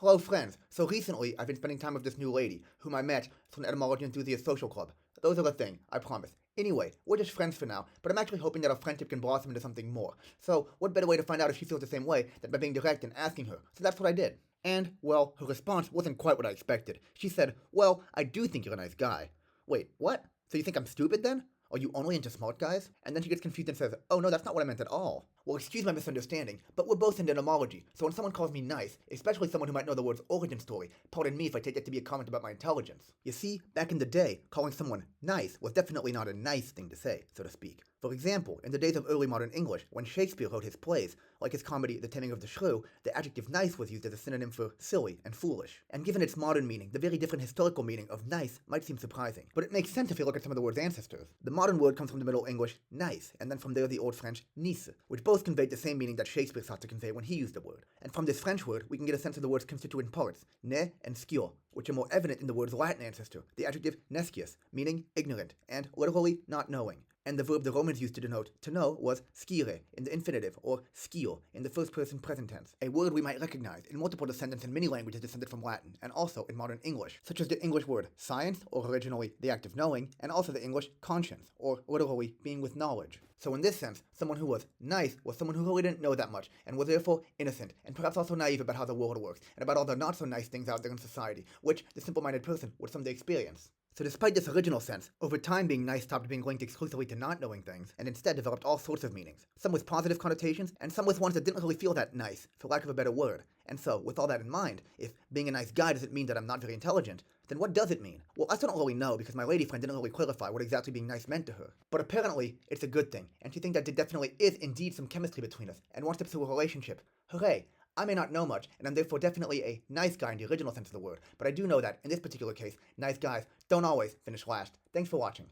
Hello friends, so recently I've been spending time with this new lady, whom I met through an etymology enthusiast social club. Those are the thing, I promise. Anyway, we're just friends for now, but I'm actually hoping that our friendship can blossom into something more. So, what better way to find out if she feels the same way than by being direct and asking her? So that's what I did. And, well, her response wasn't quite what I expected. She said, well, I do think you're a nice guy. Wait, what? So you think I'm stupid then? Are you only into smart guys? And then she gets confused and says, oh no, that's not what I meant at all. Well, excuse my misunderstanding, but we're both into etymology, so when someone calls me nice, especially someone who might know the word's origin story, pardon me if I take it to be a comment about my intelligence. You see, back in the day, calling someone nice was definitely not a nice thing to say, so to speak. For example, in the days of early modern English, when Shakespeare wrote his plays, like his comedy The Taming of the Shrew, the adjective nice was used as a synonym for silly and foolish. And given its modern meaning, the very different historical meaning of nice might seem surprising. But it makes sense if you look at some of the word's ancestors. The modern word comes from the Middle English nice, and then from there the Old French nice, which both conveyed the same meaning that Shakespeare sought to convey when he used the word. And from this French word, we can get a sense of the word's constituent parts, ne and scior, which are more evident in the word's Latin ancestor, the adjective nescius, meaning ignorant, and literally not knowing. And the verb the Romans used to denote to know was scire in the infinitive, or scio in the first person present tense, a word we might recognize in multiple descendants in many languages descended from Latin, and also in modern English, such as the English word science, or originally the act of knowing, and also the English conscience, or literally being with knowledge. So in this sense, someone who was nice was someone who really didn't know that much, and was therefore innocent, and perhaps also naive about how the world works, and about all the not so nice things out there in society, which the simple-minded person would someday experience. So despite this original sense, over time being nice stopped being linked exclusively to not knowing things, and instead developed all sorts of meanings, some with positive connotations, and some with ones that didn't really feel that nice, for lack of a better word. And so, with all that in mind, if being a nice guy doesn't mean that I'm not very intelligent, then what does it mean? Well, I still don't really know, because my lady friend didn't really clarify what exactly being nice meant to her. But apparently, it's a good thing, and she thinks that there definitely is indeed some chemistry between us, and wants to pursue a relationship. Hooray! I may not know much, and I'm therefore definitely a nice guy in the original sense of the word, but I do know that, in this particular case, nice guys don't always finish last. Thanks for watching.